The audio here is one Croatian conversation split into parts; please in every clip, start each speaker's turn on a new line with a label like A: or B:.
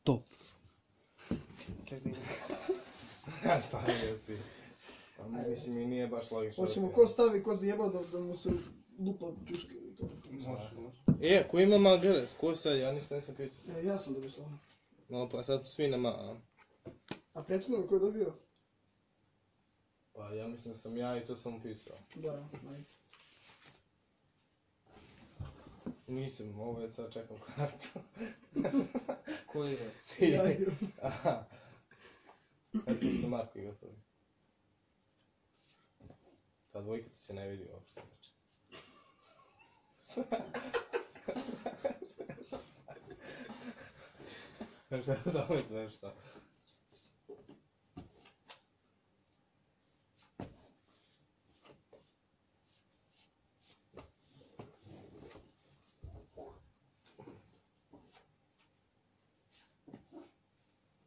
A: Top.
B: Čekaj.
C: Ja stavio si. Mislim i nije baš logično.
D: Hoćemo ko stavi, ko zjeba da mu se lupa čuške ili to.
C: Može. Ko ima Margaret? Ko sad? Ja nisam pisao.
D: Ja sam dobio slovo.
C: No pa sad svi nema.
D: A prethodno ko je dobio?
C: Pa ja mislim da sam ja i to sam upisao.
D: Da, ajde.
C: Nisam, ovo je sad čekam kartu.
B: Ko je?
D: Ja igram.
C: Aha. Kad smo se Marko i gotovi. Ta dvojka ti se ne vidi uopšte. Šta je to je sve šta?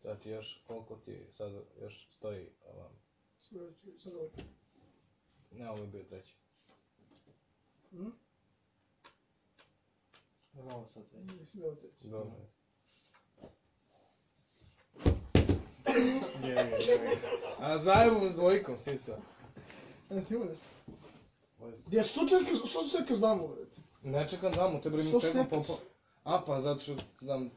C: Sad ti još, koliko ti sad još stoji ovam?
D: Sljedeći, sad ovo.
C: Ne, ovo je bio treći.
B: Ovo sad treći.
D: Mislim da je ovo treći.
C: Dobro. Je. A zajebom s dvojkom, sisa.
D: Si imao nešto? Gdje, što čekaš damu, vred?
C: Ne čekam damu, te mi
D: Što
C: čekam
D: štekaš?
C: popo. A pa, zato što znam...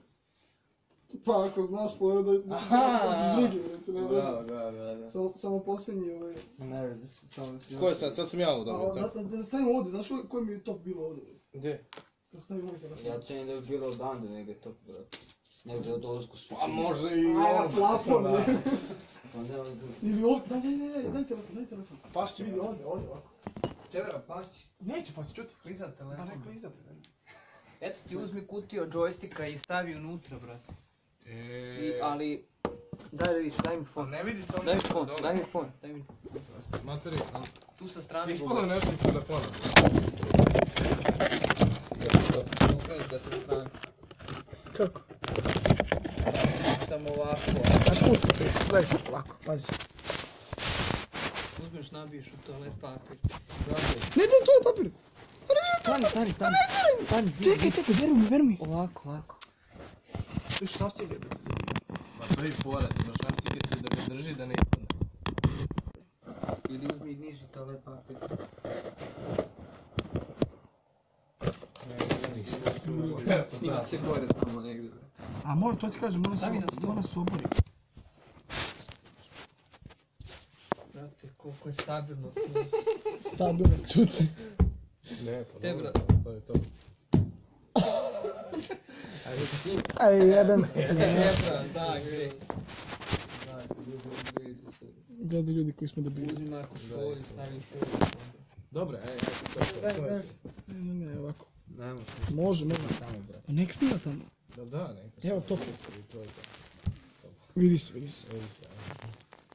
D: Pa ako znaš, pogledaj s drugim, vred, ne veze.
C: Da.
D: Samo posljednji ovaj...
B: Ne, samo da si...
C: Ko je sad? Sad sam ja ovo dobio, tako?
D: Da stavimo ovdje, znaš koji mi je top bilo ovdje?
C: Gdje?
D: Da stavimo ovdje telefon.
B: Ja cijenim da je bilo odande negdje top, brate. Negdje od Ozku su...
C: A može i
D: Ajde,
C: ono.
D: plafon,
C: Da.
D: vred.
B: Pa ne ovdje.
D: Ili ovdje, daj telefon.
C: Pašće.
D: Vidi, ovdje, ovako.
E: Tebra, pašći.
D: Neće pa se čuti.
E: Klizat
D: Pa
E: telefon.
D: ne kliza, bre.
E: Eto ti uzmi kutiju od džojstika i stavi unutra, brate. Ali... Daj da vidiš, daj mi fon.
C: Ne vidi se ono.
E: Daj mi fon.
C: Materi,
E: Tu sa strane
C: ispalo nešto iz telefona.
E: Pokaži ga sa strane.
D: Kako?
E: Samo ovako.
D: A pusti, gledaj sad ovako, pazi.
E: Uzmeš, nabiješ u toalet papir.
D: Ne, to je papir.
E: Stani.
D: Čekaj, veruj mi.
E: Ovako.
D: Tu je štafcige, da se zove.
C: Ma to je pored, imaš navcike da ga drži da ne ispadne.
E: Ili uzmi niži toalet papir. Snima se gore tamo negdje.
D: A mora, to ti kažem, mora se obori.
E: Brate, koliko je stabilno.
D: Stabilno, čuti.
C: Ne, pa
E: Tebra.
C: dobro, to je to.
D: Aj, jebem.
E: Tebra, da, gdje.
D: Gledaj ljudi koji smo dobili.
E: Uzmi Marko šolj, stavi šolj.
C: Dobro, to je.
D: Ne, ovako.
E: Ne može.
D: Može. Pa nek snima tamo.
C: Da, neka.
D: Evo, top.
C: To je to.
D: Vidi se.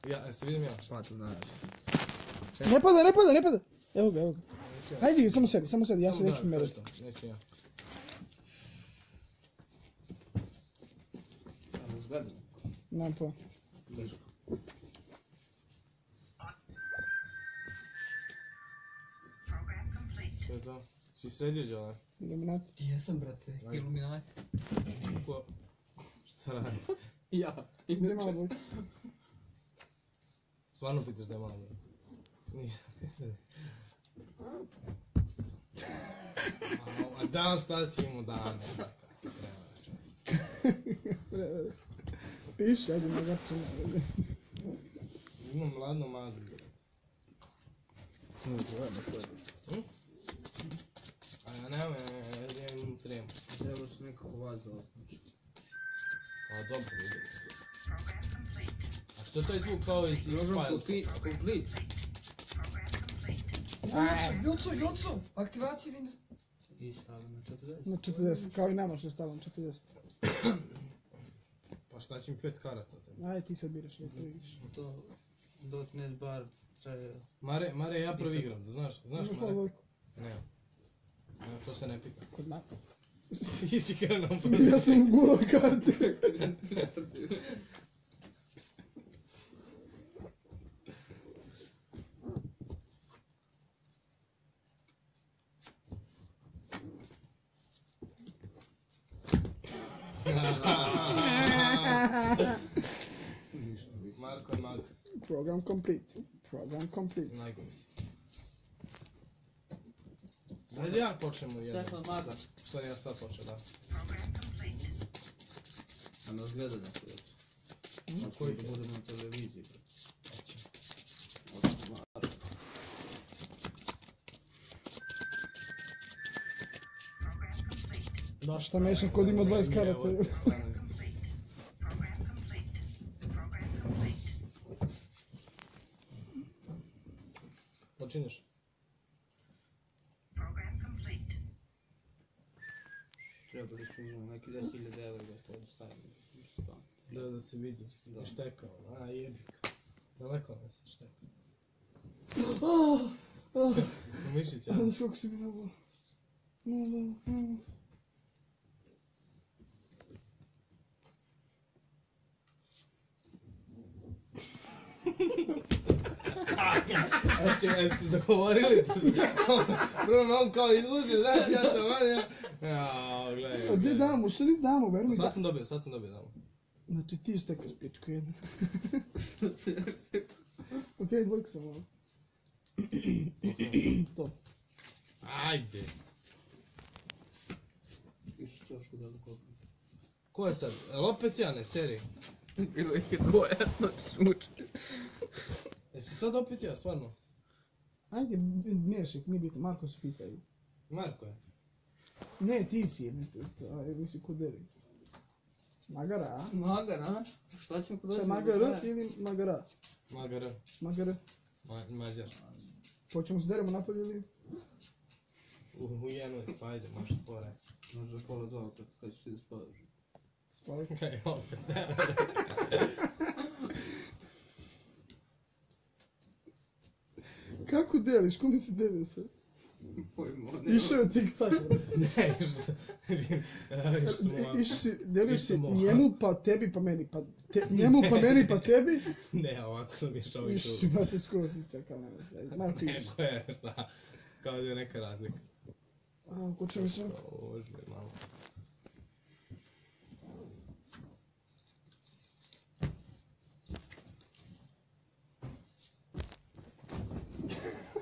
C: Ja, se vidim ja.
E: Smatram da
D: Ne pada. Evo ga. Ajde, samo sedi, ja se neću merati.
C: Neću ja.
D: Nemam pojma.
C: Sve to. Si sredio, Đole?
D: Iluminati.
E: Jesam, brate, Illuminati.
C: Ko? Šta radi?
E: Ja,
D: Gdje malo dvojka?
C: Stvarno pitaš da je malo? Nisam. A dan šta si imao dan?
D: Piši, ajde me gačem.
C: Imam ladno mazdu. A ja nemam, ja imam tremu.
E: Treba se nekako vaza otmući.
C: A dobro, vidim. A što je taj zvuk kao iz Files?
E: Complete.
D: Joco, aktivacija Windows.
E: I stavim na 40.
D: Na 40, kao i nama što je stavljam 40.
C: Pa šta će mi 5 karata?
D: Ajde ti sad biraš, ja to vidiš.
E: To .NET bar traje...
C: Mare, ja prvi igram, znaš
D: Imaš malo
C: Mare?
D: dvojku.
C: Ne. To se ne pita.
D: Kod mapa.
C: Ti si krenuo
D: Ja sam gurao karte.
C: Marko je mag.
D: Program complete. Program complete.
C: Najgori si. Ajde ja počnemo jedno.
E: Stefan Maga.
C: Sorry, ja sad počeo, da.
B: A nas gleda neko još.
C: A koji da budemo na televiziji?
D: Da šta mešam kod ima 20 karata.
C: Počinješ?
B: Treba da služimo neki 10.000 evra da to ostavimo.
C: Da se vidi. I štekao, a jebika. Daleko me se štekao. Mišić, ja?
D: Znaš kako si mi nabao.
C: Jeste dogovorili ste se? Bruno, on kao izlužio, znaš, ja to manje. Jao, gledaj.
D: A gdje damo? Što nis damo, veruj mi.
C: Sad sam dobio damo.
D: Znači ti štekaš pičku jednu. Okej, dvojku sam ovo. To.
C: Ajde.
B: Išli ćošku da dokopim.
C: Ko je sad? Jel opet ja, ne, seri?
E: Bilo ih je dvoje, smuči.
C: Jesi sad opet ja, stvarno?
D: Ajde, miješaj, nije bitno, Marko se pitaju.
C: Marko je.
D: Ne, ti si jedni to isto, a evo si kod Deri. Magara, a?
E: Magara? Šta ćemo kod
D: Šta,
E: dođemo?
D: Magara ili Magara?
C: Magara.
D: Magara.
C: Mađar.
D: Hoćemo se deremo napolje ili?
C: U jednoj, pa ajde, možda poraj.
B: Možda pola dva kad ćeš ti da spavaš.
D: Spavaj.
C: Kaj, opet.
D: Kako deliš? Kome si delio se?
B: Pojmo, ne.
D: Išao je cik-cak, brate.
C: Ne, još smo ovako.
D: Deliš se
C: Išao sam
D: njemu pa tebi pa meni, pa njemu pa meni pa tebi.
C: Ne, ovako sam išao i
D: Išao
C: tu.
D: si, brate, skoro cik-cak, kao nema se. Marko ideš.
C: Neko je, šta? Kao da je neka razlika.
D: A, ko će mi se?
C: Ožme, malo.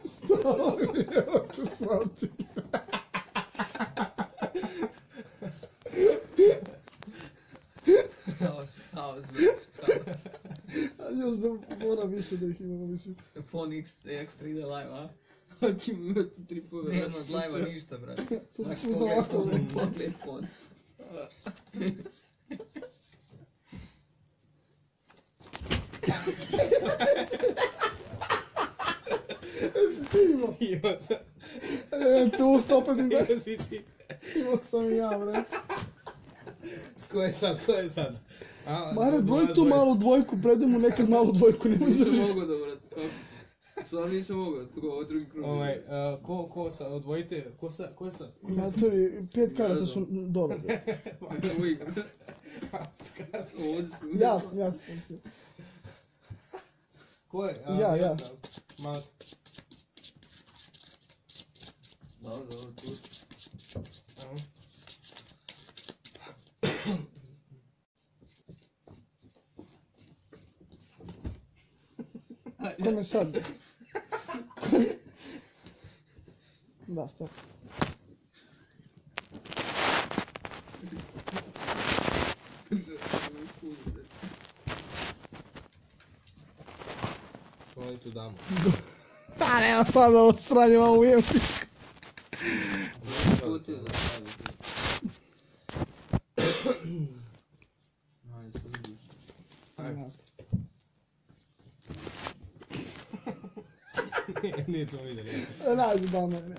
D: Stao mi je oču slavci.
E: Stao se.
D: A još da mora više da ih imamo više.
E: Phone X3D live, a? Hoćemo imati tripove, nema od live-a ništa, brate.
D: Sad ćemo za ovako.
E: Pogled phone.
D: Jesi ti imao?
C: Imao sam.
D: Tu stopetim da.
C: Imao si ti.
D: Imao sam i ja, bre.
C: Ko je sad, ko je sad?
D: Mare, broj tu malu dvojku, predaj mu nekad malu dvojku, nemoj
E: Nisam
D: držiš.
E: mogao da, brate, kako? Stvarno nisam mogao, tako ovo drugi krug.
C: Ko sad, odvojite, ko je sad?
D: Matori, 5 karata su dobro, bre.
E: Ovo igra. Ovdje su.
D: Ja sam.
C: Ko je?
D: Ja.
C: Ma,
E: Dobro, tu.
D: Kome sad? Da, stav.
C: koji tu damo?
D: Pa nema pada ovo sranje, malo ujem pičku.
B: Kutiju da stavite. Ajde, se vidiš.
C: Nismo vidjeli.
D: Nađi da me, ne.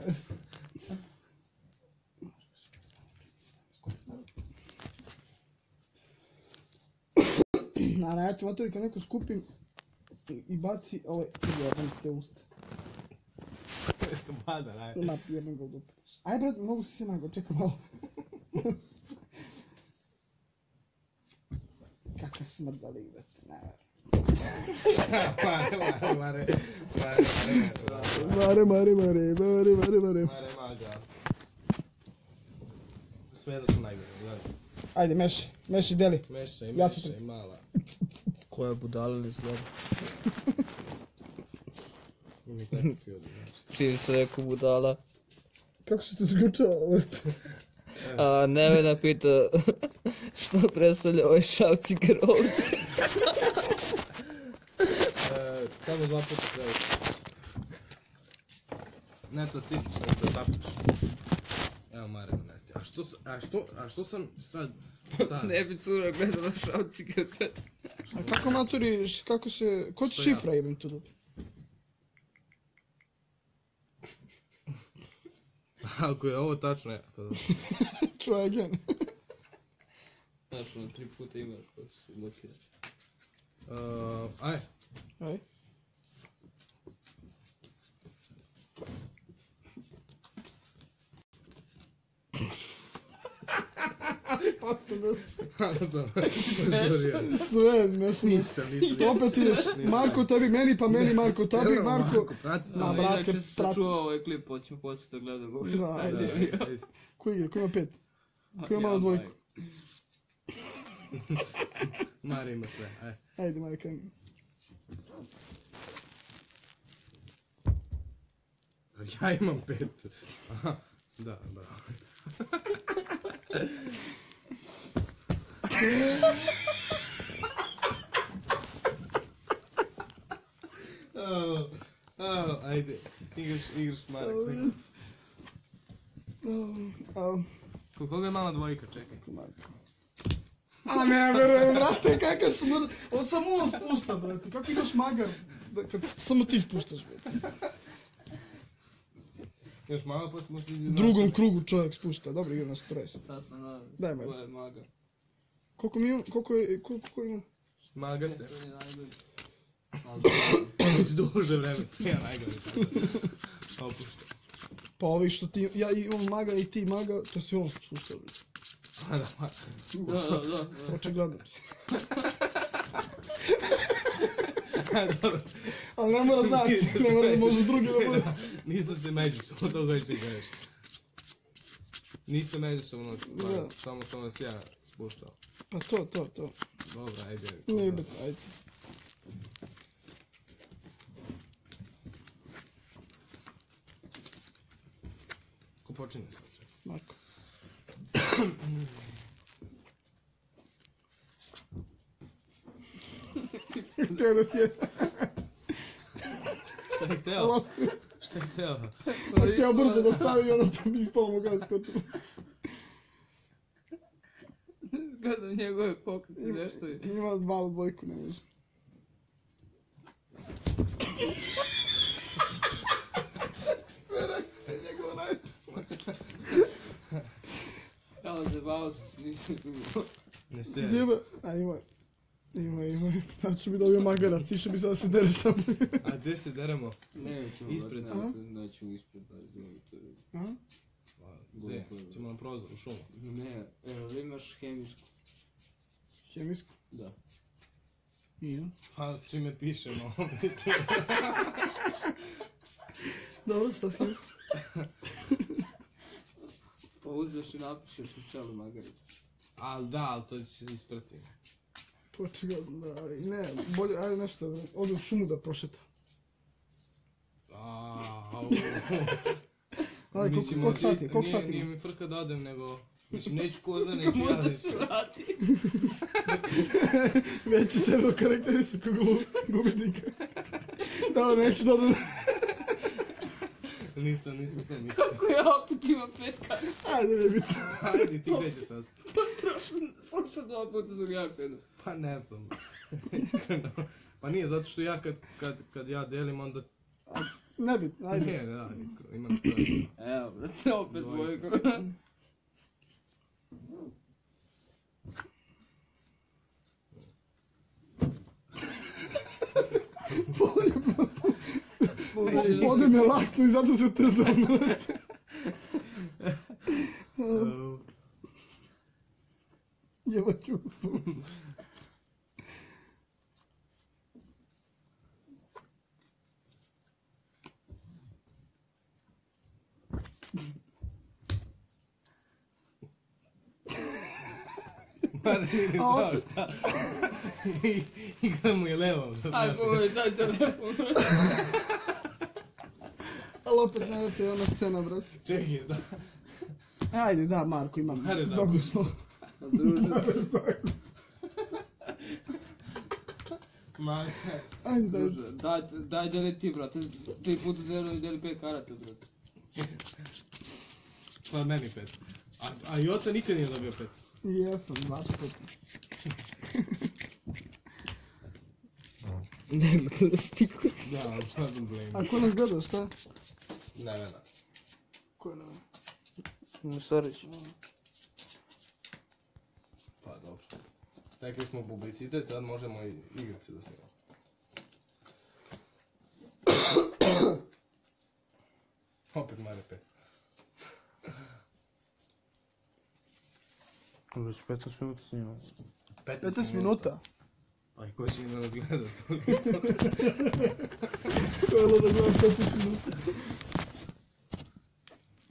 D: Na ja ću matori kad neko skupim i baci ovaj jebam te usta.
C: Što pada, aj.
D: Jebam ga u dupe. Aj brat, mogu si se nago, čekaj malo. Kaka smrdali, brate, ne verujem.
C: Mare, mađa. Sve da su najgore, gledaj.
D: Ajde, meši, deli.
C: Meša i
D: Ja
C: meša
D: sam
C: i mala.
E: Koja budala li izgleda?
C: Uvijek nekakvi ljudi, znači.
E: Čim se rekao budala.
D: Kako se to zgučao?
E: A Nevena pita što predstavlja ovaj šavci grovci.
C: Samo 2 puta treba. Ne, to cistiš, da zapiš. Evo Mare donesti. A što sam sad...
E: Ne bi cura gledala šavci grovci.
D: A kako maturi, kako se... Ko ti šifra jebim tu dobi?
C: Ako je ovo tačno, ja.
D: Try again.
B: Znaš, 3 puta imaš koji su blokirani.
C: Aj.
D: Aj.
C: Malo sam požurio.
D: Sve, nešto.
C: Nisam.
D: Opet ideš, Marko tebi, meni, pa meni, Marko tebi, Marko.
C: Prati
D: Ma,
C: sam.
D: brate,
E: Inače se
D: prati.
E: sačuvao ovaj klip, hoćemo poslije da gledamo.
D: Da, ajde. Ko igra, ko ima 5? Ko ima malo dvojku?
C: Mare ima sve, aj.
D: Ajde, Marko, kreni.
C: Ja imam 5. Aha, da, bravo. Ajde, igraš Mare, klik. Kod koga je mala dvojka, čekaj.
D: A ne, verujem, brate, kakav sam... Ovo samo on spušta, brate, kako imaš magar? Kad samo ti spuštaš, brate.
C: Još malo pa smo se izjednačili.
D: Drugom krugu čovjek spušta, dobro igra na 40.
E: Tato, na...
D: Daj, Marko.
E: Ko je maga?
D: Koliko mi ima, koliko ima?
C: Maga ste.
E: To je najbolji.
C: Već duže vreme sam ja najgore. Opušta.
D: Pa ovi što ti, ja i on maga i ti maga, to si on spuštao, brate.
C: A da,
E: Da.
D: Očigledno si.
C: dobro.
D: Ali ne mora znači, ne mora da možeš drugi da bude.
C: Niste se međusobno, to hoćeš da kažeš. Niste međusobno,
D: Da.
C: samo sam vas ja spuštao.
D: Pa to.
C: Dobro, ajde.
D: Nije bitno, ajde.
C: Ko počinje sad?
D: Marko. Htio da sjeda.
C: Šta je hteo?
D: Lostri.
C: Šta je hteo?
D: Pa htio brzo da stavi i ono to bi ispalo mu kada skočilo.
E: Gledam njegove pokrete, nešto je.
D: Ima malu dvojku, ne može. Sve reakcije njegova najče smaka.
E: Evo, zabavao sam se, nisam dugo.
C: Ne se.
D: Zjeba, a ima. Znači bi dobio magarac, išao bi sad da se dereš sa mnom.
C: A gdje se deremo?
B: Nećemo,
C: Ispred.
B: nećemo ispred, da izvolite.
D: Aha.
C: Gdje? Ćemo na prozor, u šumu.
B: Ne, evo imaš hemijsku.
D: Hemijsku?
B: Da.
D: Nije.
C: A čime pišemo ovdje?
D: Dobro, šta s hemijsku?
E: Pa uzmeš i napišeš u čelu magaricu.
C: Al da, ali to će se isprati.
D: Očigledno, da, ali ne, bolje, ajde nešto, ode u šumu da prošeta. Ajde, koliko sati?
C: Nije mi frka da odem, nego... Mislim, neću ko da, neću ja da se...
D: Neće sebe okarakterisati kao gubitnika. Dobro, neću da odem.
C: Nisam to mislio.
E: Kako ja opet imam 5 karata?
D: Ajde, ne biti.
C: Ajde, ti krećeš sad.
E: Prošlo 2 puta sam ja krenuo.
C: Pa ne znam. Pa nije, zato što ja kad ja delim, onda...
D: Ne biti, ajde.
C: Ne, da, iskreno, imam stranicu.
E: Evo, brate, opet dvojko.
D: Poljubno sam. Ode me laknu i zato se trzam. Jebaću su.
C: Martin nije znao šta. I kada mu je levo.
E: Aj, boj, daj telefon.
D: Ali opet najveća je ona scena, brate.
C: Čekaj, da.
D: Ajde, da, Marko, imam.
C: Mare za
D: Dobro
C: kuću.
D: smo.
C: Mare.
D: Ajde, daj.
E: Daj deli ti, brate. 3 puta 0 i deli 5 karata, brate.
C: Sad meni 5. A Joca nikad nije dobio 5.
D: Jesam, 2 puta.
E: Ne gledaš ti ko.
C: Da, šta sam blame.
D: A ko nas gleda, šta?
C: Ne.
D: Ko je na me?
E: Sorić.
C: Pa dobro. Stekli smo publicitet, sad možemo i igrice da snimamo. Opet Mare 5.
E: Već 15 minuta snimamo.
D: 15 minuta?
C: Pa i ko će da nas gleda to?
D: Ko je da gledam 15 minuta?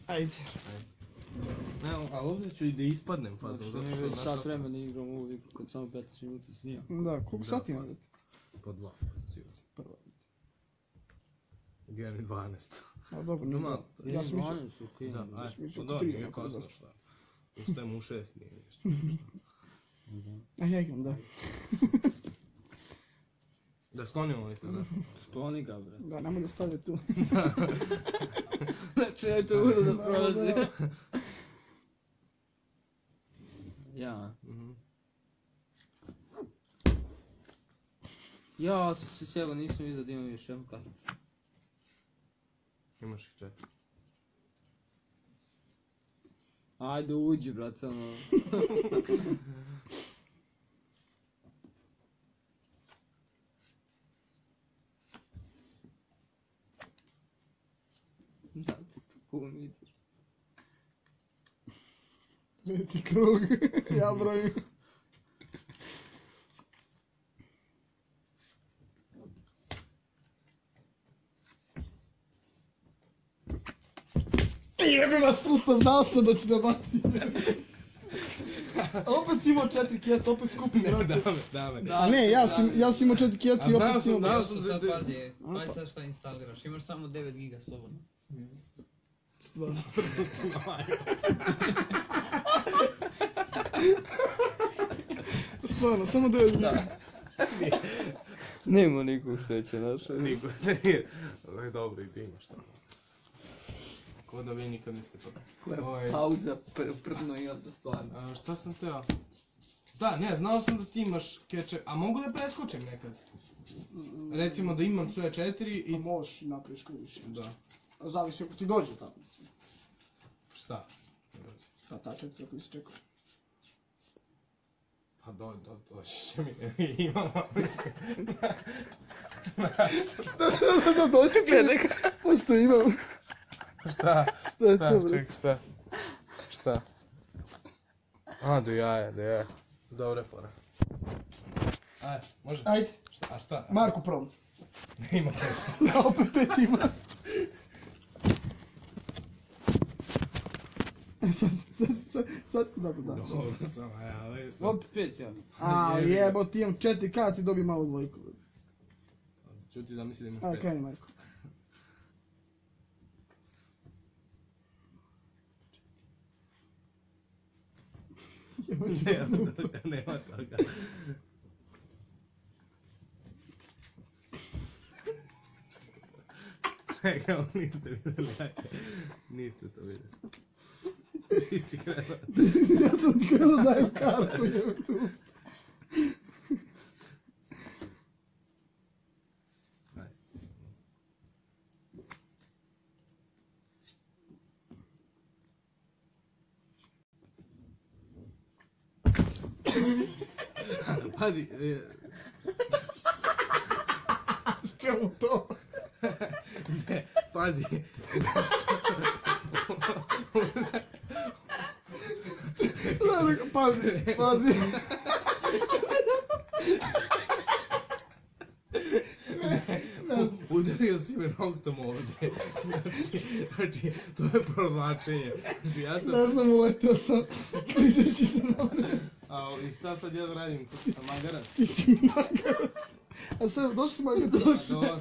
D: Ajde.
C: Ne, ali ovdje ću i da ispadnem fazom.
E: Znači, ne već sat vremena igram uvijek kad samo 15 minuta snimam.
D: Da, koliko sati ima?
C: Po 2.
D: Prvo.
C: Gdje mi 12.
D: A dobro,
C: Za
D: nije
C: malo.
D: dobro. Ja sam mislio.
C: Da, ajde,
D: mislio
C: pa
D: oko
C: da,
D: tri,
C: nije
D: neko
C: kasno
D: zašto.
C: šta. Ustajem u 6, nije ništa.
D: A ja igram, da.
C: Da sklonimo ovaj tada.
E: Skloni ga, bre.
D: Da, nemoj da stavlja tu.
E: Znači, ja to budu da
D: Da,
E: prolazi.
D: da.
E: Ja.
C: Mhm.
E: Ja sam se sjelo, nisam vidio da imam još jednu kartu.
C: Imaš ih 4.
E: Ajde uđi, brate, ono. Da, kako mi ideš?
D: Leti krug. Ja brojim. Jebe vas susta, znao sam da ću da bacim. Opet si imao 4 keca, opet skupim, brate.
C: Dame.
D: A ne, ja sam imao 4 keca i
C: A
D: opet
C: znao
D: si imao...
C: sam,
E: Ja sam sad
C: da-
E: pazi, aj sad šta instaliraš, imaš samo 9 giga slobodno.
D: Stvarno. Stvarno, samo 9 giga.
E: Nema nikog sreće naša.
C: Niko nije. Ali dobro, i ti imaš tamo. Ko da vi nikad niste pa.
E: Pauza, prdno i onda stvarno.
C: Šta sam teo? Da, ne, znao sam da ti imaš keče, a mogu da preskočim nekad? Recimo da imam sve 4
D: I
C: i...
D: možeš napraviš koji više.
C: Da.
D: Zavisi ako ti dođe tamo, mislim.
C: Šta?
D: Ta 4 koji si čekao.
C: Pa doći će mi, imamo, mislim.
D: Da, doći će mi. Pošto imam.
C: Šta?
D: Šta je to, bre?
C: Ček, šta? A, do jaja. Dobre fora. Ajde, može?
D: Ajde,
C: A šta?
D: Marko promc.
C: Ima 5.
D: Da, opet 5 ima. Sad, da.
C: Dobro sam, ali sam...
E: Opet 5, ja.
D: A, jebo, ti imam 4 kada ti dobi malo dvojku.
C: Čuti da misli da imaš
D: A,
C: 5.
D: kreni, Marko.
C: Nema toga. Čekaj, ovo niste vidjeli. Niste to vidjeli. Ti si krenuo.
D: Ja sam ti krenuo dajem kartu, jebo tu.
C: Pazi,
D: Čemu to?
C: ne, pazi.
D: Pazi.
C: Udario si me noktom ovdje. Znači, to je provlačenje. Znači, ja sam...
D: Ne znam, uletio sam. Klizeći se na mene.
C: I šta sad ja da radim? Sam magaran?
D: Ti si magarac. A sad, došli si magarac?
C: Došao sam.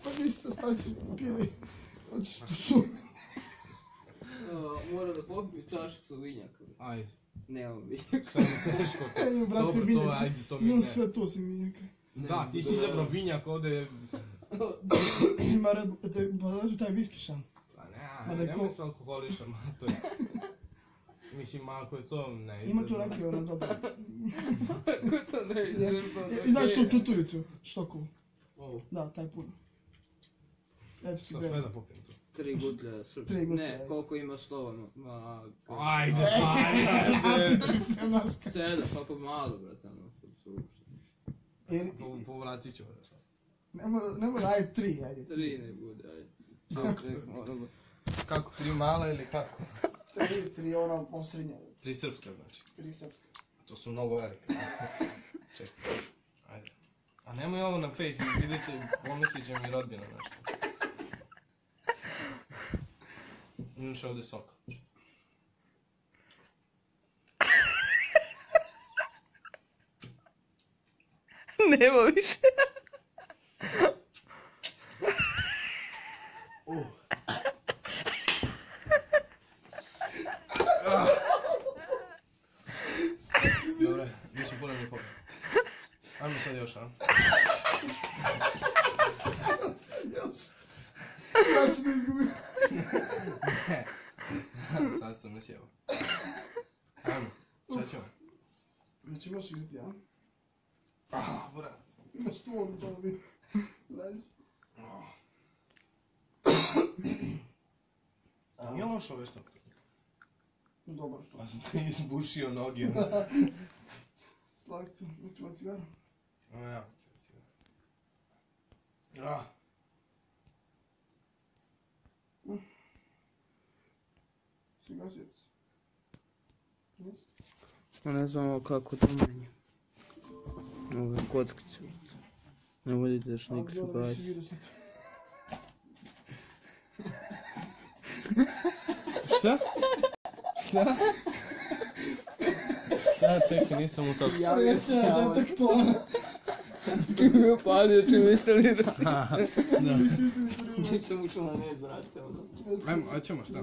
D: Pa ništa, šta ćeš pili? Hoćeš po šumi.
E: Mora da popiju čašicu vinjaka.
C: Ajde.
E: Nemam vinjaka.
C: Sad je teško to.
D: Ej, brate,
C: Dobro, to
D: vinjak.
C: ajde, to mi
D: Imam
C: ne.
D: sve to si vinjaka.
C: Da, ti si izabrao vinjak ovdje.
D: Ima red, pa taj viski šan.
C: Pa
D: Ma da
C: ne,
D: je
C: nemoj
D: ko-
C: se alkoholišam, to je... Mislim, ako je to ne...
D: Ima tu rakije, ono dobro.
E: Kako to ne izdržba?
D: I daj tu čuturicu, štokovu.
E: Ovo,
D: Da, taj puno. Eto ti
C: Šta sve
D: gledam.
C: da popijem to?
E: 3 gutlja srpske.
D: 3 gutlja,
E: Ne,
D: ajde.
E: koliko ima slova?
C: Ajde, ajde!
D: Zapiči se, naška.
E: 7, kako malo, brate, ono.
C: Povratit ću ovdje.
D: Ne mora, ajde 3, ajde.
E: 3 ne bude, ajde. Ček, moramo.
C: Kako, 3 mala ili kako?
D: 3 ona osrednja.
C: 3 srpska znači.
D: 3 srpska.
C: To su mnogo velike. Čekaj, ajde. A nemoj ovo na face, vidjet će, pomislit će mi rodbina nešto. Imaš ovdje sok.
E: Nema više.
C: Dobre, nisu puno mi popio. Ajmo sad još, a?
D: Ja ću da izgubim.
C: Ne. Sad sam ne sjeo. Ajmo, šta ćemo?
D: Znači imaš igrati, a?
C: Brat.
D: Imaš tu ono to bi. Nice.
C: Nije lošo već to.
D: Dobro što.
C: Pa sam ti izbušio noge.
D: Slagti, nećemo cigaru.
C: Ja, ja.
D: Si gasio. Nisi?
E: Ne znam kako to manje. Ove kockice. Ne vodite još
D: A
E: nek se
D: dobro da si
E: baci.
D: vidio sad.
C: Šta? Šta? Šta, čekaj, nisam u toku.
D: Reci ja detektona.
E: Ti mi upalio čim instaliraš.
C: Da.
D: Nisi istini prije.
E: Nisam ušao na net, brate, ono.
C: Ajmo, hoćemo šta?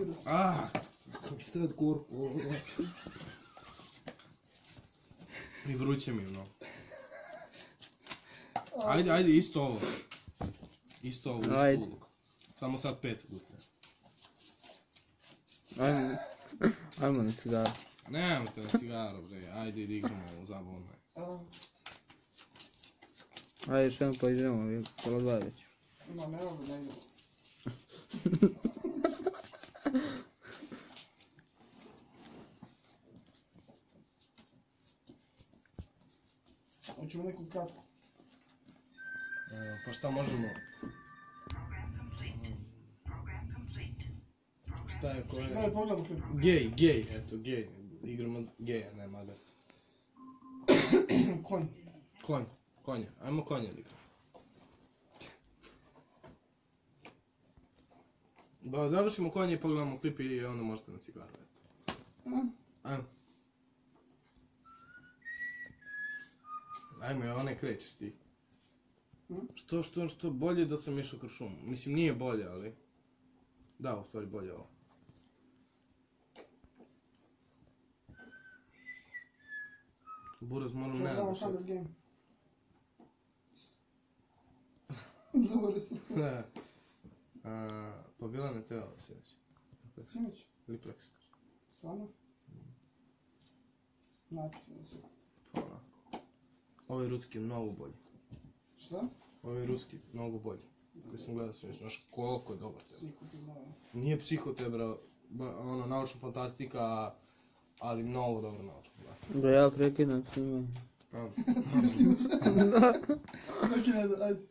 D: Šta je gorko?
C: I vruće mi mnogo. Ajde, isto ovo. Isto ovo, isto
E: Ajde.
C: ovo. Samo sad 5 gutlja.
E: Ajmo na cigaru.
C: Nemojte na cigaru, bre. Ajde, igramo ovo zabavno.
E: Ajde, još jednom pa idemo, pola 2 već.
D: Ma ne ovo, ne idemo. Hoćemo neku kratku.
C: Pa šta možemo? Šta je, ko je?
D: Daj, pogledam klip.
C: Gej, eto, gej. Igramo geja, ne magar.
D: Konj.
C: Konja. Ajmo konja da igramo. Da završimo konja i pogledamo klip i onda možete na cigaru, eto. Ajmo. Ajmo, ja ne krećeš ti. Što bolje da sam išao kroz šumu. Mislim, nije bolje, ali... Da, u stvari bolje ovo. Buraz, moram ne
D: Gledamo
C: da
D: Hunger
C: sad.
D: Game. Zavore se sve.
C: Pa bila ne trebala se reći.
D: Sinoć?
C: Ili preksuč.
D: Stvarno? Znači, ne sve.
C: Pa onako. Ovaj ruski je mnogo bolji.
D: Šta?
C: Ovaj ruski mnogo bolji. Koji sam gledao sve, znaš koliko je dobar tebe.
D: Psiho ti znao.
C: Nije psihotebra, ono, naučna fantastika, ali mnogo dobra naučna fantastika.
E: Da ja prekidam snimanje.
C: A,
D: Ti ne snimaš? Neki ne da, ajde.